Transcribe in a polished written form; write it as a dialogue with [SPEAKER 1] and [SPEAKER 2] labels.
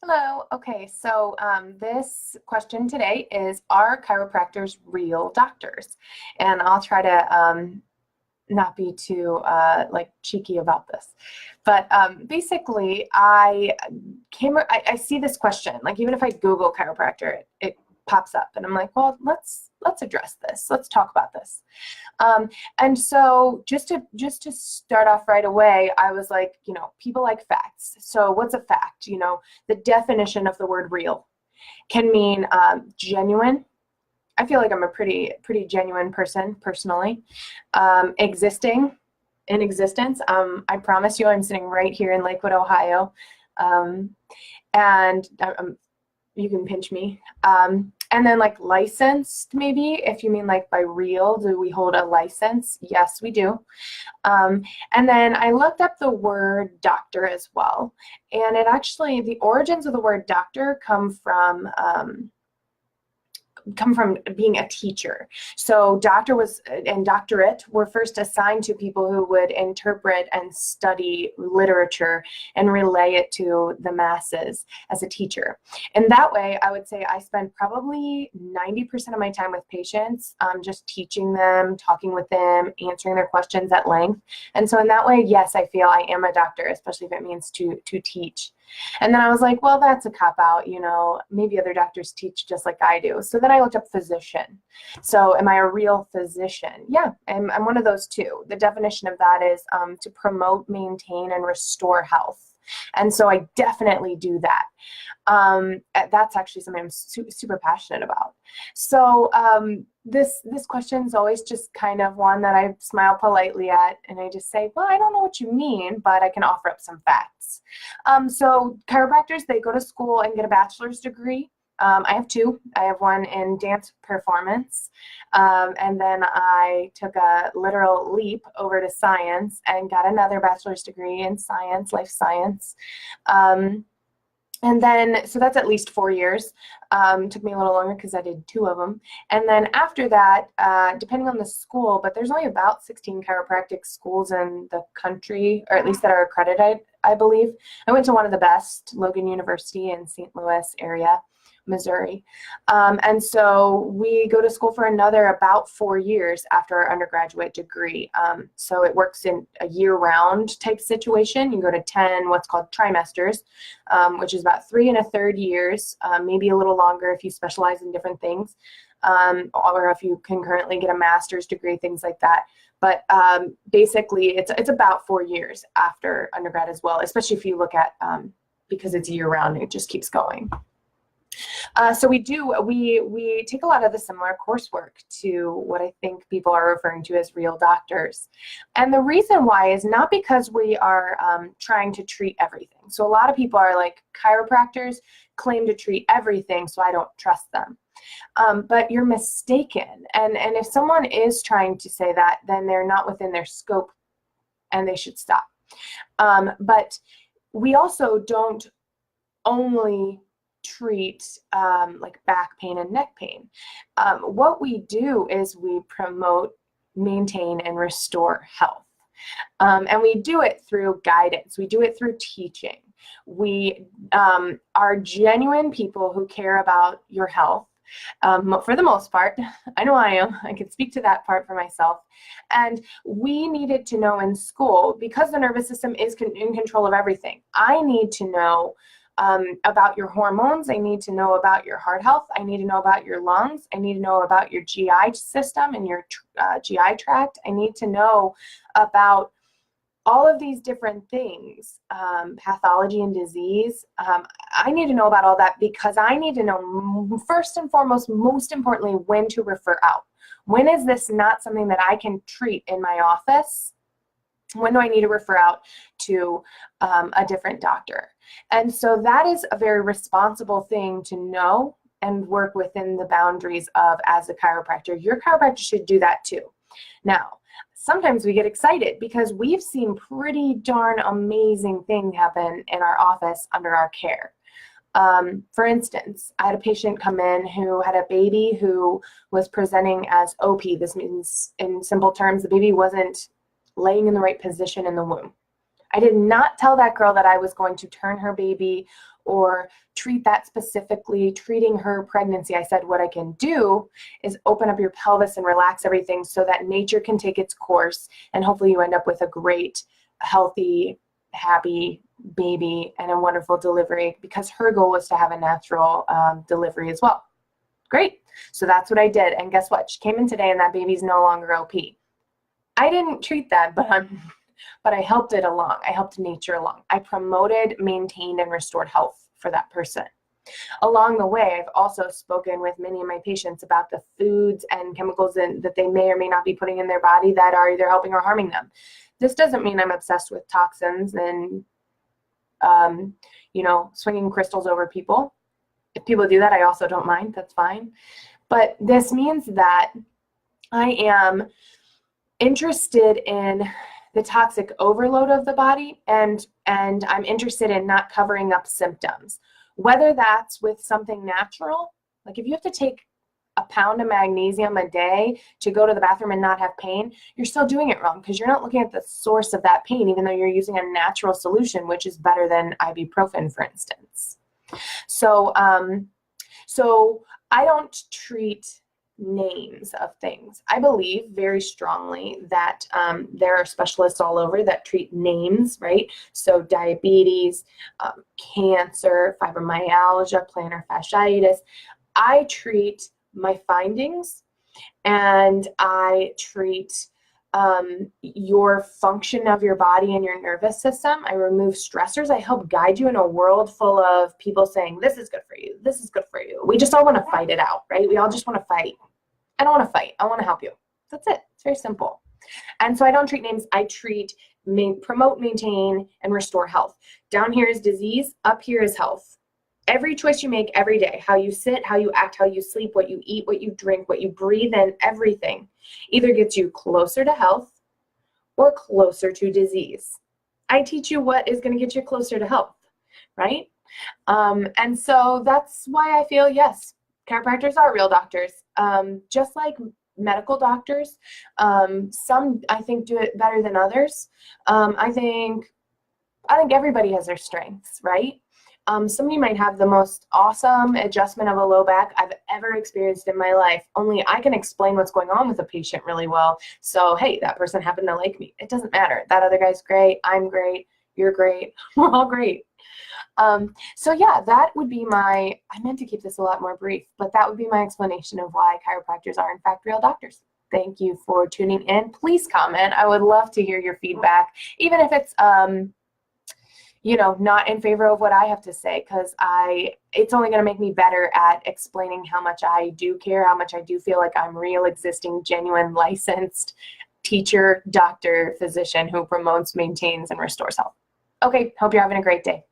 [SPEAKER 1] Hello. Okay, so this question today is, are chiropractors real doctors? And I'll try to not be too like cheeky about this. But basically, I see this question, like even if I Google chiropractor, it pops up and I'm like, well, let's address this. Let's talk about this. And so just to start off right away, I was like, people like facts. So what's a fact? The definition of the word real can mean genuine. I feel like I'm a pretty genuine person personally. Existing, in existence. I promise you, I'm sitting right here in Lakewood, Ohio, um, and you can pinch me. And then like licensed, maybe, if you mean like by real, do we hold a license? Yes, we do. And then I looked up the word doctor as well. And the origins of the word doctor come from being a teacher. So and doctorate were first assigned to people who would interpret and study literature and relay it to the masses as a teacher. And that way, I would say I spend probably 90% of my time with patients, just teaching them, talking with them, answering their questions at length. And so in that way, yes, I feel I am a doctor, especially if it means to teach. And then I was like, well, that's a cop out, maybe other doctors teach just like I do. So then I looked up physician. So am I a real physician? Yeah, I'm one of those too. The definition of that is to promote, maintain, and restore health. And so I definitely do that. That's actually something I'm super passionate about. So this question is always just kind of one that I smile politely at, and I just say, well, I don't know what you mean, but I can offer up some facts. So chiropractors, they go to school and get a bachelor's degree. I have two. I have one in dance performance, and then I took a literal leap over to science and got another bachelor's degree in science, life science. And then, so that's at least 4 years. Took me a little longer because I did two of them. And then after that, depending on the school, but there's only about 16 chiropractic schools in the country, or at least that are accredited, I believe. I went to one of the best, Logan University in St. Louis area, Missouri. And so we go to school for another about 4 years after our undergraduate degree. So it works in a year-round type situation. You go to 10 what's called trimesters, which is about 3 1/3 years, maybe a little longer if you specialize in different things, or if you concurrently get a master's degree, things like that. But basically, it's about 4 years after undergrad as well, especially if you look at, because it's year-round, it just keeps going. So we take a lot of the similar coursework to what I think people are referring to as real doctors. And the reason why is not because we are trying to treat everything. So a lot of people are like, chiropractors claim to treat everything, so I don't trust them. But you're mistaken. And if someone is trying to say that, then they're not within their scope and they should stop. But we also don't only treat like back pain and neck pain. What we do is we promote, maintain, and restore health. And we do it through guidance. We do it through teaching. We are genuine people who care about your health. For the most part, I know I am. I can speak to that part for myself. And we needed to know in school, because the nervous system is in control of everything. I need to know about your hormones. I need to know about your heart health. I need to know about your lungs. I need to know about your GI system and your GI tract. I need to know about all of these different things, pathology and disease. I need to know about all that because I need to know, first and foremost, most importantly, when to refer out. When is this not something that I can treat in my office? When do I need to refer out to a different doctor? And so that is a very responsible thing to know and work within the boundaries of as a chiropractor. Your chiropractor should do that too. Now, sometimes we get excited because we've seen pretty darn amazing things happen in our office under our care. For instance, I had a patient come in who had a baby who was presenting as OP. This means, in simple terms, the baby wasn't laying in the right position in the womb. I did not tell that girl that I was going to turn her baby or treat that specifically, treating her pregnancy. I said, what I can do is open up your pelvis and relax everything so that nature can take its course, and hopefully you end up with a great, healthy, happy baby and a wonderful delivery, because her goal was to have a natural delivery as well. Great. So that's what I did. And guess what? She came in today and that baby's no longer OP. I didn't treat that, but I helped it along. I helped nature along. I promoted, maintained, and restored health for that person. Along the way, I've also spoken with many of my patients about the foods and chemicals that they may or may not be putting in their body that are either helping or harming them. This doesn't mean I'm obsessed with toxins and, swinging crystals over people. If people do that, I also don't mind. That's fine. But this means that I am interested in the toxic overload of the body, and I'm interested in not covering up symptoms, whether that's with something natural, like if you have to take a pound of magnesium a day to go to the bathroom and not have pain, you're still doing it wrong, because you're not looking at the source of that pain, even though you're using a natural solution, which is better than ibuprofen, for instance. So I don't treat names of things. I believe very strongly that there are specialists all over that treat names, right? So diabetes, cancer, fibromyalgia, plantar fasciitis. I treat my findings, and I treat your function of your body and your nervous system. I remove stressors. I help guide you in a world full of people saying, this is good for you, this is good for you. We just all want to fight it out, right? We all just want to fight. I don't want to fight. I want to help you. That's it. It's very simple. And so I don't treat names. I treat, promote, maintain, and restore health. Down here is disease. Up here is health. Every choice you make every day, how you sit, how you act, how you sleep, what you eat, what you drink, what you breathe in, everything either gets you closer to health or closer to disease. I teach you what is going to get you closer to health, right? And so that's why I feel, yes, chiropractors are real doctors, just like medical doctors. Some, I think, do it better than others. I think everybody has their strengths, right? Somebody might have the most awesome adjustment of a low back I've ever experienced in my life, only I can explain what's going on with a patient really well. So, hey, that person happened to like me. It doesn't matter. That other guy's great. I'm great. You're great. We're all great. So yeah, that would be I meant to keep this a lot more brief, but that would be my explanation of why chiropractors are in fact real doctors. Thank you for tuning in. Please comment. I would love to hear your feedback, even if it's, not in favor of what I have to say, because it's only going to make me better at explaining how much I do care, how much I do feel like I'm real, existing, genuine, licensed teacher, doctor, physician who promotes, maintains, and restores health. Okay, hope you're having a great day.